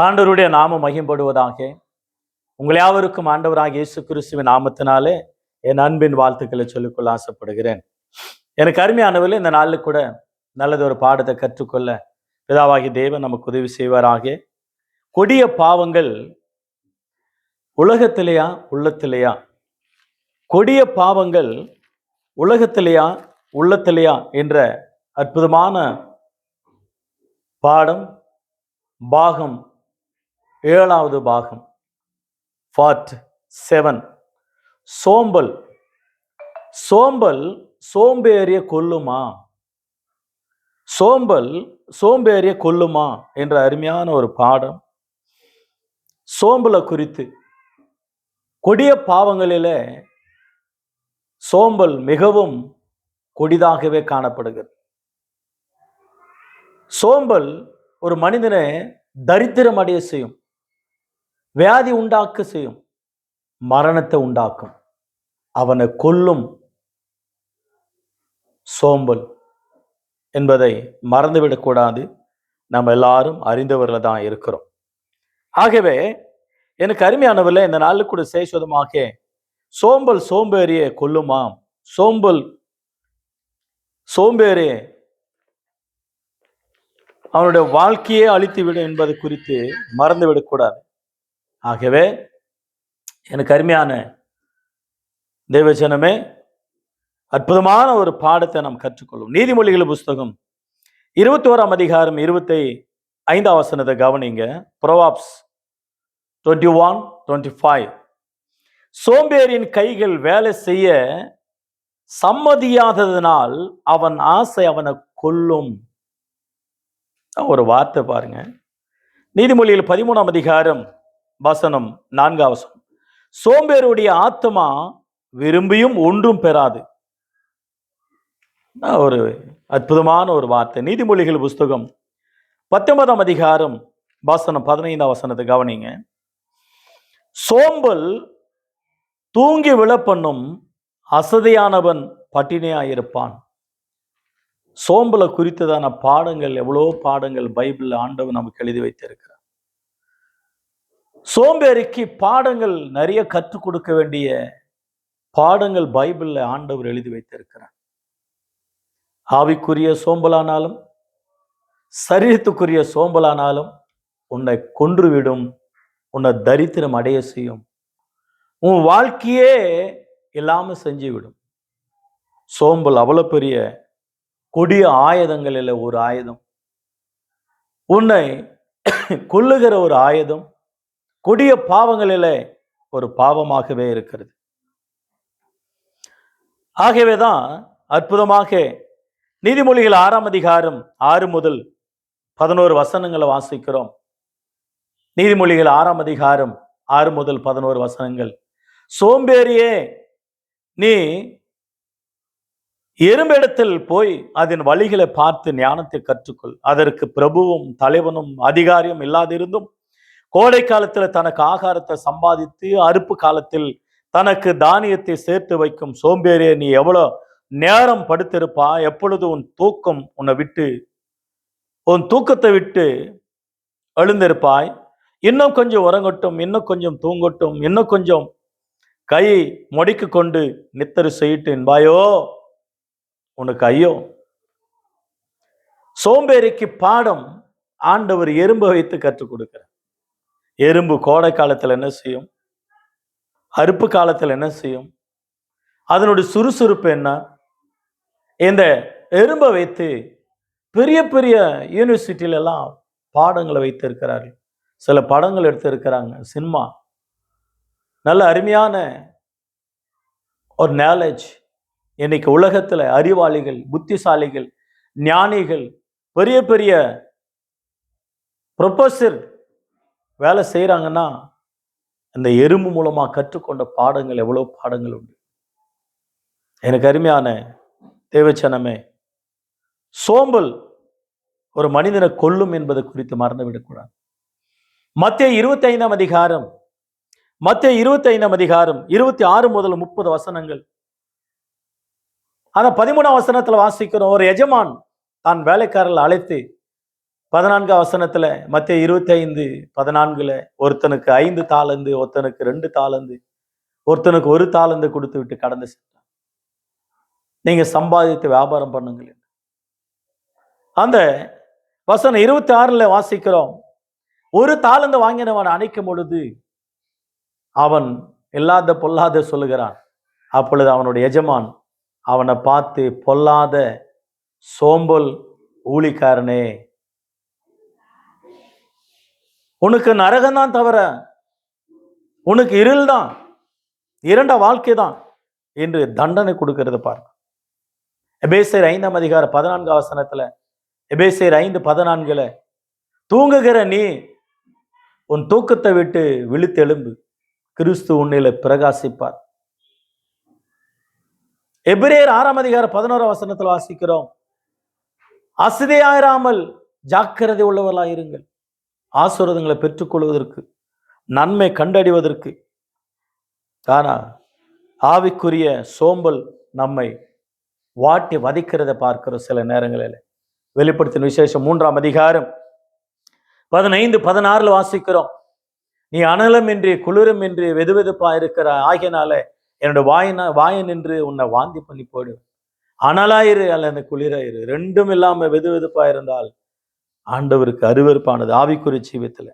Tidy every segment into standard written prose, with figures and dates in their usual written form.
ஆண்டவருடைய நாமம் மகிம்படுவதாக. உங்கள் யாவருக்கும் ஆண்டவராக இயேசு கிறிஸ்துவின் நாமத்தினாலே என் அன்பின் வாழ்த்துக்களை சொல்லிக்கொள்ள ஆசைப்படுகிறேன். எனக்கு அருமையானவர்களே, இந்த நாளில் கூட நல்லது ஒரு பாடத்தை கற்றுக்கொள்ள பிதாவாகி தேவன் நமக்கு உதவி செய்வாராக. கொடிய பாவங்கள் உலகத்திலேயா உள்ளத்திலேயா? கொடிய பாவங்கள் உலகத்திலேயா உள்ளத்திலேயா என்ற அற்புதமான பாடம் பாகம் 7வது பாகம், பார்ட் 7. சோம்பல். சோம்பல் சோம்பேறிய கொல்லுமா? சோம்பல் சோம்பேறிய கொல்லுமா என்ற அருமையான ஒரு பாடம். சோம்பலை குறித்து கொடிய பாவங்களில சோம்பல் மிகவும் கொடிதாகவே காணப்படுகிறது. சோம்பல் ஒரு மனிதனை தரித்திரம் அடைய செய்யும், வியாதி உண்டாக்க செய்யும், மரணத்தை உண்டாக்கும், அவனை கொல்லும். சோம்பல் என்பதை மறந்துவிடக்கூடாது. நம்ம எல்லாரும் அறிந்தவர்கள் தான் இருக்கிறோம். ஆகவே எனக்கு அருமையானவர்களே, இந்த நாளில் கூட சேஷமாக சோம்பல் சோம்பேறிய கொல்லுமா? சோம்பல் சோம்பேறிய அவனுடைய வாழ்க்கையே அழித்துவிடும் என்பது குறித்து மறந்துவிடக்கூடாது. ஆகவே எனக்கு அருமையான தேவஜனமே, அற்புதமான ஒரு பாடத்தை நாம் கற்றுக்கொள்ளும். நீதிமொழிகள் புஸ்தகம் 21ஆம் அதிகாரம் 25ஆம் வசனத்தை கவனிங்க. Proverbs 21:25. சோம்பேறியின் கைகள் வேலை செய்ய சம்மதியாததனால் அவன் ஆசை அவனை கொல்லும். ஒரு வார்த்தை பாருங்க. நீதிமொழியில் 13ஆம் அதிகாரம் வசனம் 4ஆம் வசனம். சோம்பேறியுடைய ஆத்மா விரும்பியும் ஒன்றும் பெறாது. ஒரு அற்புதமான ஒரு வார்த்தை. நீதிமொழிகள் புஸ்தகம் 19ஆம் அதிகாரம் வசனம் 15ஆம் வசனத்தை கவனிங்க. சோம்பல் தூங்கி விழப்பண்ணும், அசதியானவன் பட்டினியாயிருப்பான். சோம்பலை குறித்ததான பாடங்கள், எவ்வளோ பாடங்கள் பைபிள் ஆண்டவர் நமக்கு எழுதி வைத்திருக்கிறார். சோம்பேறிக்கு பாடங்கள் நிறைய கற்றுக் கொடுக்க வேண்டிய பாடங்கள் பைபிள்ல ஆண்டவர் எழுதி வைத்திருக்கிறார். ஆவிக்குரிய சோம்பலானாலும் சரீரத்துக்குரிய சோம்பலானாலும் உன்னை கொன்றுவிடும், உன்னை தரித்திரம் அடைய செய்யும், உன் வாழ்க்கையே இல்லாம செஞ்சுவிடும். சோம்பல் அவ்வளவு பெரிய கொடிய ஆயுதங்களில் ஒரு ஆயுதம், உன்னை கொல்லுகிற ஒரு ஆயுதம், கொடிய பாவங்களில் ஒரு பாவமாகவே இருக்கிறது. ஆகவேதான் அற்புதமாக நீதிமொழிகள் 6ஆம் அதிகாரம் 6 முதல் 11 வசனங்களை வாசிக்கிறோம். நீதிமொழிகள் 6ஆம் அதிகாரம் 6 முதல் 11 வசனங்கள். சோம்பேறியே, நீ எறும்பிடத்தில் போய் அதன் வழிகளை பார்த்து ஞானத்தை கற்றுக்கொள். அதற்கு பிரபுவும் தலைவனும் அதிகாரியும் இல்லாதிருந்தும் கோடை காலத்தில் தனக்கு ஆகாரத்தை சம்பாதித்து அறுப்பு காலத்தில் தனக்கு தானியத்தை சேர்த்து வைக்கும் சோம்பேறியே, நீ எவ்வளவு நேரம் படுத்திருப்பா? எப்பொழுது உன் தூக்கம் உன்னை விட்டு, உன் தூக்கத்தை விட்டு எழுந்திருப்பாய்? இன்னும் கொஞ்சம் உறங்கட்டும், இன்னும் கொஞ்சம் தூங்கட்டும், இன்னும் கொஞ்சம் கை மொடிக்கு கொண்டு நித்தரு செய்யிட்டு என்பாயோ, உனக்கு ஐயோ. சோம்பேறிக்கு பாடம் ஆண்டவர் எறும்பை வைத்து கற்றுக் கொடுக்கிறார். எறும்பு கோடை காலத்தில் என்ன செய்யும், அறுப்பு காலத்தில் என்ன செய்யும், அதனுடைய சுறுசுறுப்பு என்ன? இந்த எறும்பை வைத்து பெரிய பெரிய யூனிவர்சிட்டியில எல்லாம் பாடங்களை வைத்து இருக்கிறார்கள். சில படங்கள் எடுத்து இருக்கிறாங்க, சினிமா. நல்ல அருமையான ஒரு நாலேஜ். இன்னைக்கு உலகத்துல அறிவாளிகள், புத்திசாலிகள், ஞானிகள், பெரிய பெரிய ப்ரொஃபஸர் வேலை செய்யறாங்கன்னா இந்த எறும்பு மூலமா கற்றுக்கொண்ட பாடங்கள் எவ்வளவு பாடங்கள் உண்டு. எனக்கு அருமையான தேவச்சனமே, சோம்பல் ஒரு மனிதனை கொல்லும் என்பது குறித்து மறந்துவிடக்கூடாது. மத்தேயு 25ஆம் அதிகாரம், மத்தேயு 25ஆம் அதிகாரம் 26 முதல் 30 வசனங்கள். அந்த 13ஆம் வசனத்துல வாசிக்கிறோம். ஒரு எஜமான் தான் வேலைக்காரர்கள் அழைத்து 14 வசனத்துல மத்தேயு 25:14 ஒருத்தனுக்கு 5 தாலந்து, ஒருத்தனுக்கு 2 தாலந்து, ஒருத்தனுக்கு 1 தாலந்து கொடுத்து விட்டு கடந்து சென்றான். நீங்க சம்பாதித்து வியாபாரம் பண்ணுங்கள். அந்த வசனம் 26 வாசிக்கிறோம். 1 தாலந்து வாங்கினவன் அணைக்கும் பொழுது அவன் இல்லாத பொல்லாத சொல்லுகிறான். அப்பொழுது அவனுடைய எஜமான் அவனை பார்த்து, பொல்லாத சோம்பல் ஊழிக்காரனே, உனக்கு நரகம்தான் தவிர உனக்கு இருள் தான், இரண்ட வாழ்க்கை தான் என்று தண்டனை கொடுக்கிறது பாருங்க. எபேசியர் 5:14 வசனத்துல, எபேசியர் 5:14 தூங்குகிற நீ உன் தூக்கத்தை விட்டு விழித்தெழும்பு, கிறிஸ்து உன்னில பிரகாசிப்பார். எபிரேயர் 6:11 வசனத்தில் வாசிக்கிறோம், அசதியாயிராமல் ஜாக்கிரதை உள்ளவர்களாக இருங்கள், ஆசீர்வாதங்களை பெற்றுக்கொள்வதற்கு, நன்மை கண்டறிவதற்கு. ஆனா ஆவிக்குரிய சோம்பல் நம்மை வாட்டி வதைக்கிறத பார்க்கிறோம் சில நேரங்களில். வெளிப்படுத்தின விசேஷம் 3:15-16 வாசிக்கிறோம், நீ அனலம் இன்றி குளிரும் இன்றி வெதுவெதுப்பா இருக்கிற ஆகியனால என்னோட வாயன் என்று உன்னை வாந்தி பண்ணி போடு. அனலாயிரு அல்லது குளிராயிரு, ரெண்டும் இல்லாம வெதுவெதுப்பா இருந்தால் ஆண்டவருக்கு அருவருப்பானது. ஆவிக்குரிய ஜீவியத்துல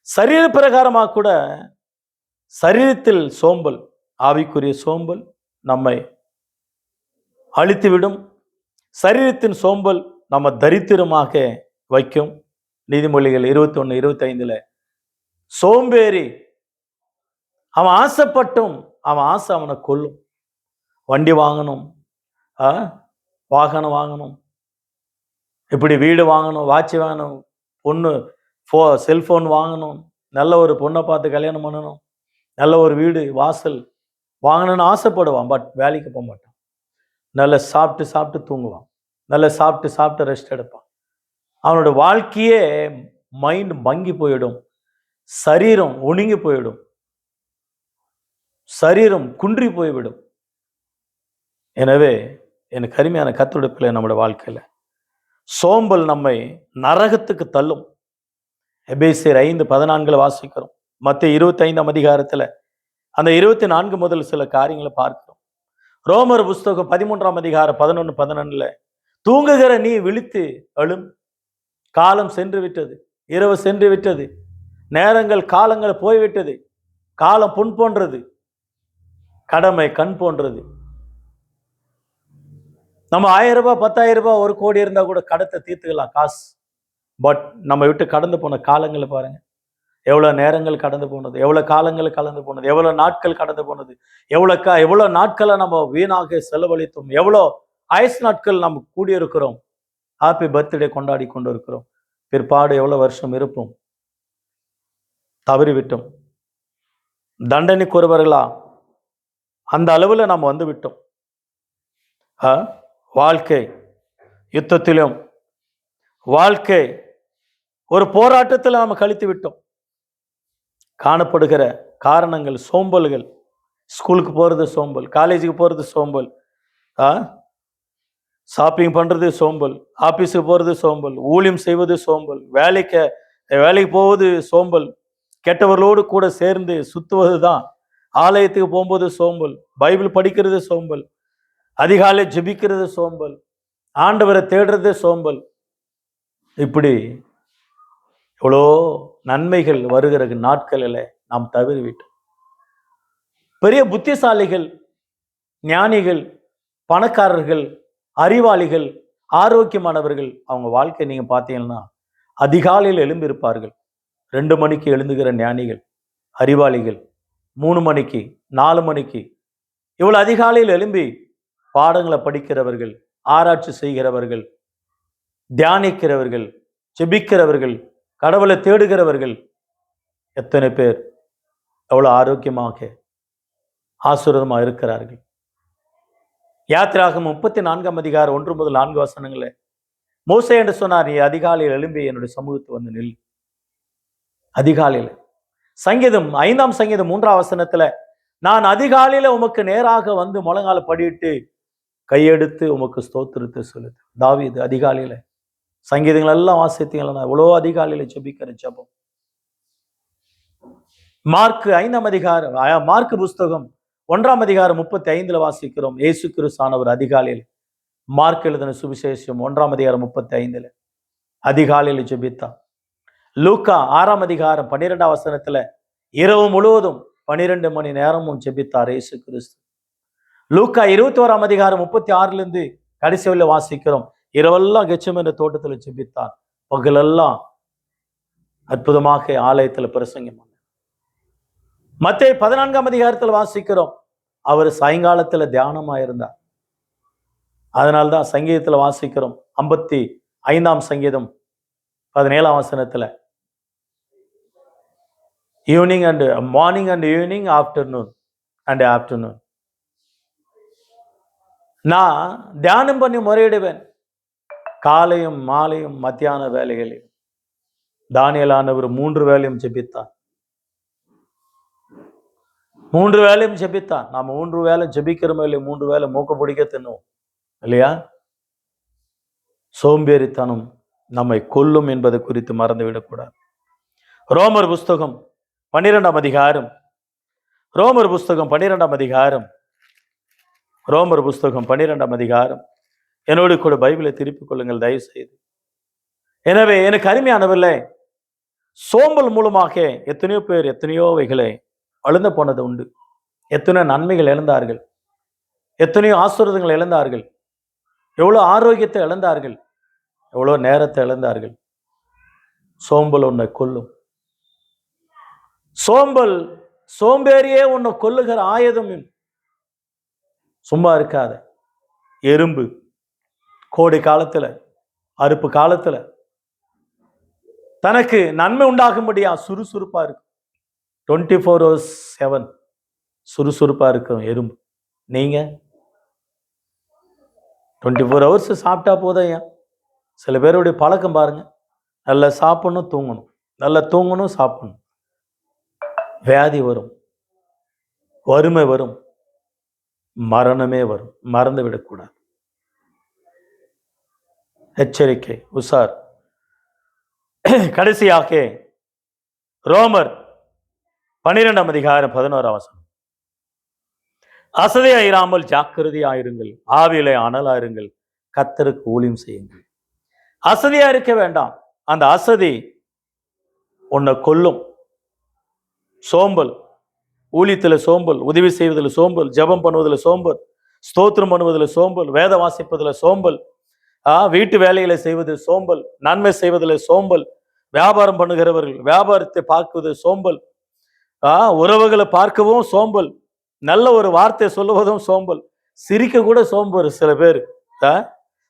சரீர பிரகாரமாக கூட சரீரத்தில் சோம்பல், ஆவிக்குரிய சோம்பல் நம்மை அழித்துவிடும். சரீரத்தின் சோம்பல் நம்ம தரித்திரமாக வைக்கும். நீதிமொழிகள் 21:25 சோம்பேறி அவன் ஆசைப்பட்டும் அவன் ஆசை அவனை கொல்லும். வண்டி வாங்கணும், வாகனம் வாங்கணும், இப்படி வீடு வாங்கணும், வாட்சி வாங்கணும், பொண்ணு செல்போன் வாங்கணும், நல்ல ஒரு பொண்ணை பார்த்து கல்யாணம் பண்ணணும், நல்ல ஒரு வீடு வாசல் வாங்கணும்னு ஆசைப்படுவான். பட் வேலைக்கு போக மாட்டான். நல்ல சாப்பிட்டு சாப்பிட்டு தூங்குவான், நல்ல சாப்பிட்டு சாப்பிட்டு ரெஸ்ட் எடுப்பான். அவனோட வாழ்க்கையே மைண்ட் மங்கி போயிடும், சரீரம் ஒடுங்கி போயிடும், சரீரம் குன்றி போய்விடும். எனவே எனக்கு அருமையான கர்த்தருடைய பிள்ளை, நம்முடைய வாழ்க்கையில சோம்பல் நம்மை நரகத்துக்கு தள்ளும். எபேசியர் 5:14 வாசிக்கிறோம். மத்தேயு 25 அந்த 24 முதல் சில காரியங்களை பார்க்கிறோம். ரோமர் புஸ்தகம் 13:11-12 தூங்குகிற நீ விழித்து எழும், காலம் சென்று விட்டது, இரவு சென்று விட்டது, நேரங்கள் காலங்கள் போய்விட்டது, காலம் பொன் போன்றது, கடமை கண் போன்றது. நம்ம 1000 ரூபாய் 10,000 ரூபாய் 1 கோடி இருந்தா கூட கடத்தை தீர்த்துக்கலாம் காசு. பட் நம்ம விட்டு கடந்து போன காலங்களை பாருங்க, எவ்வளவு நேரங்கள் கடந்து போனது, எவ்வளவு காலங்கள் கடந்து போனது, எவ்வளவு நாட்கள் கடந்து போனது, எவ்வளவு நாட்களை நம்ம வீணாக செலவழித்தோம், எவ்வளவு ஆயுசு நாட்கள் நம்ம கூடியிருக்கிறோம், ஹாப்பி பர்த்டே கொண்டாடி கொண்டு இருக்கிறோம். பிற்பாடு எவ்வளவு வருஷம் இருப்போம், தவறிவிட்டோம். தண்டனைக்குரியவர்களா அந்த அளவுல நம்ம வந்து விட்டோம். வாழ்க்கை யுத்தத்திலும் வாழ்க்கை ஒரு போராட்டத்தில் நாம கழித்து விட்டோம். காணப்படுகிற காரணங்கள் சோம்பல்கள். ஸ்கூலுக்கு போறது சோம்பல், காலேஜுக்கு போறது சோம்பல், ஷாப்பிங் பண்றது சோம்பல், ஆபீஸுக்கு போறது சோம்பல், ஊழியம் செய்வது சோம்பல், வேலைக்கு போவது சோம்பல், கெட்டவர்களோடு கூட சேர்ந்து சுத்துவது தான், ஆலயத்துக்கு போகும்போது சோம்பல், பைபிள் படிக்கிறது சோம்பல், அதிகாலை ஜெபிக்கிறது சோம்பல், ஆண்டவரை தேடுறது சோம்பல். இப்படி எவ்வளோ நன்மைகள் வருகிற நாட்களில் நாம் தவறிவிட்டோம். பெரிய புத்திசாலிகள், ஞானிகள், பணக்காரர்கள், அறிவாளிகள், ஆரோக்கியமானவர்கள், அவங்க வாழ்க்கை நீங்க பார்த்தீங்கன்னா அதிகாலையில் எழும்பியிருப்பார்கள். 2 மணிக்கு எழுந்துகிற ஞானிகள், அறிவாளிகள் 3 மணிக்கு 4 மணிக்கு இவ்வளவு அதிகாலையில் எழும்பி பாடங்களை படிக்கிறவர்கள், ஆராய்ச்சி செய்கிறவர்கள், தியானிக்கிறவர்கள், ஜெபிக்கிறவர்கள், கடவுளை தேடுகிறவர்கள் எத்தனை பேர் எவ்வளவு ஆரோக்கியமாக ஆசீர்வாதமாக இருக்கிறார்கள். யாத்திராகமம் 34 1 முதல் 4 வசனங்கள மோசே என்று சொன்னார், நீ அதிகாலையில் எழும்பி என்னுடைய சமூகத்தை வந்து நில். அதிகாலையில். சங்கீதம் 5ஆம் சங்கீதம் 3ஆம் வசனத்துல, நான் அதிகாலையில உமக்கு நேராக வந்து முழங்கால படியிட்டு கையெடுத்து உமக்கு ஸ்தோத்திரத்தை சொல்லுது. தாவீது அதிகாலையில சங்கீதங்கள் எல்லாம் வாசித்தீங்களா? எவ்வளோ அதிகாலையில் ஜெபிக்கிற ஜெபம். மார்க் 5ஆம் அதிகாரம், மார்க் புஸ்தகம் 1ஆம் அதிகாரம் 35 வாசிக்கிறோம். இயேசு கிறிஸ்தானவர் அதிகாலையில், மார்க் எழுதின சுவிசேஷம் 1ஆம் அதிகாரம் 35 அதிகாலையில் ஜெபித்தார். லூக்கா 6ஆம் அதிகாரம் 12ஆம் வசனத்துல இரவு முழுவதும் 12 மணி நேரமும் ஜெபித்தார் இயேசு கிறிஸ்து. லூக்கா 21ஆம் அதிகாரம் 36 கடைசி வரையில வாசிக்கிறோம். இரவெல்லாம் கெத்செமனே தோட்டத்தில் ஜெபித்தார். பகலெல்லாம் அற்புதமாக ஆலயத்தில் பிரசங்கம். மத்தேயு 14ஆம் அதிகாரத்தில் வாசிக்கிறோம், அவர் சாயங்காலத்தில் தியானமா இருந்தார். அதனால்தான் சங்கீதத்தில் வாசிக்கிறோம், 55ஆம் சங்கீதம் 17ஆம் வசனத்துல, evening and morning and evening, afternoon and afternoon, நான் தியானம் பண்ணி முறையிடுவேன் காலையும் மாலையும் மத்தியான வேலைகளில். தானியேலானவர் 3 வேளையும் ஜெபித்தார். 3 வேளையும் ஜெபித்தார். நாம 3 வேளை ஜெபிக்கிறோமோ இல்லையா? 3 வேளை மூக்க பிடிக்க தின்னும் இல்லையா? சோம்பேறித்தனம் நம்மை கொல்லும் என்பது குறித்து மறந்துவிடக்கூடாது. ரோமர் புஸ்தகம் 12ஆம் அதிகாரம், ரோமர் புஸ்தகம் 12ஆம் அதிகாரம், ரோமர் புஸ்தகம் 12ஆம் அதிகாரம். என்னோடு கூட பைபிளை திருப்பிக் கொள்ளுங்கள் தயவு செய்து. எனவே எனக்கு அருமையானவர்களே, சோம்பல் மூலமாக எத்தனையோ பேர் எத்தனையோ வகைகளை அழுந்த போனது உண்டு. எத்தனையோ நன்மைகள் இழந்தார்கள், எத்தனையோ ஆசீர்வாதங்கள் இழந்தார்கள், எவ்வளோ ஆரோக்கியத்தை இழந்தார்கள், எவ்வளோ நேரத்தை இழந்தார்கள். சோம்பல் உன்னை கொல்லும். சோம்பல், சோம்பேறியே உன்னை கொல்லுகிற ஆயுதம். சும்மா இருக்காத. எறும்பு கோடை காலத்துல, அறுப்பு காலத்துல தனக்கு நன்மை உண்டாகும்படியா சுறுசுறுப்பா இருக்கும். 24/7 சுறுசுறுப்பா இருக்கும் எறும்பு. நீங்க 24 hours சாப்பிட்டா போதையா? சில பேருடைய பழக்கம் பாருங்க, நல்லா சாப்பிடணும் தூங்கணும், நல்லா தூங்கணும் சாப்பிடணும். வியாதி வரும், வறுமை வரும், மரணமே வரும். மறந்து விடக்கூடாது. எச்சரிக்கை, உசார். கடைசியாக ரோமர் 12ஆம் அதிகாரம் 11ஆம் வசனம், அசதியாயிராமல் ஜாக்கிரதையாயிருங்கள், ஆவியிலே அனலாயிருங்கள், கர்த்தருக்கு ஊழியம் செய்யுங்கள். அசதியா இருக்க வேண்டாம். அந்த அசதி உன்னை கொல்லும். சோம்பல், ஊழியத்தில் சோம்பல், உதவி செய்வதில் சோம்பல், ஜெபம் பண்ணுவதில் சோம்பல், ஸ்தோத்திரம் பண்ணுவதில் சோம்பல், வேத வாசிப்பதில் சோம்பல், வீட்டு வேலைகளை செய்வதில் சோம்பல், நன்மை செய்வதில் சோம்பல், வியாபாரம் பண்ணுகிறவர்கள் வியாபாரத்தை பார்க்குவது சோம்பல், உறவுகளை பார்க்கவும் சோம்பல், நல்ல ஒரு வார்த்தை சொல்லுவதும் சோம்பல், சிரிக்க கூட சோம்பல். சில பேர்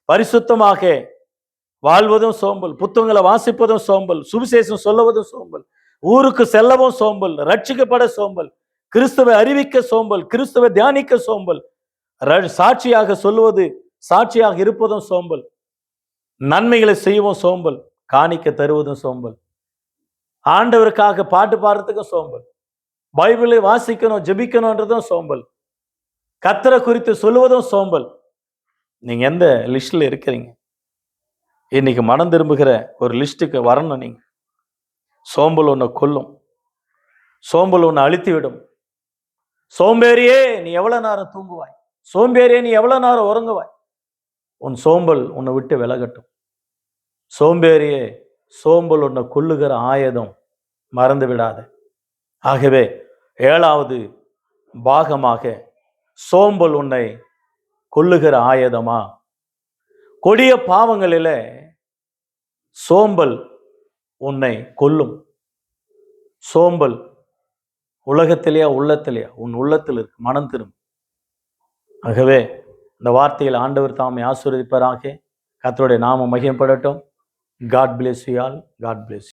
பரிசுத்தமாக வாழ்வதும் சோம்பல், புத்தகங்களை வாசிப்பதும் சோம்பல், சுவிசேஷம் சொல்லுவதும் சோம்பல், ஊருக்கு செல்லவும் சோம்பல், ரட்சிக்கப்பட சோம்பல், கிறிஸ்துவை அறிவிக்க சோம்பல், கிறிஸ்துவை தியானிக்க சோம்பல், சாட்சியாக சொல்லுவது, சாட்சியாக இருப்பதும் சோம்பல், நன்மைகளை செய்யவும் சோம்பல், காணிக்க தருவதும் சோம்பல், ஆண்டவருக்காக பாட்டு பாடுறதுக்கும் சோம்பல், பைபிளை வாசிக்கணும் ஜெபிக்கணும்ன்றதும் சோம்பல், கர்த்தரை குறித்து சொல்லுவதும் சோம்பல். நீங்க எந்த லிஸ்ட்ல இருக்கிறீங்க? இன்னைக்கு மனம் திரும்புகிற ஒரு லிஸ்ட்டுக்கு வரணும். நீங்க சோம்பல் உன்னை கொல்லும். சோம்பல் உன்னை அழித்து விடும். சோம்பேறியே நீ எவ்வளவு நேரம் தூங்குவாய்? சோம்பேறியே நீ எவ்வளவு நேரம் உறங்குவாய்? உன் சோம்பல் உன்னை விட்டு விலகட்டும். சோம்பேறியே, சோம்பல் உன்னை கொல்லுகிற ஆயுதம், மறந்து விடாத. ஆகவே 7வது பாகமாக சோம்பல் உன்னை கொல்லுகிற ஆயுதமா? கொடிய பாவங்களில சோம்பல் உன்னை கொல்லும். சோம்பல் உலகத்திலேயா உள்ளத்திலேயா? உன் உள்ளத்தில் இருக்கு. மனம் திரும்பும். ஆகவே இந்த வார்த்தையில் ஆண்டவர் தாமே ஆசீர்வதிப்பாராக. கர்த்தருடைய நாமம் மகிமைப்படட்டும். God bless you all. God bless you.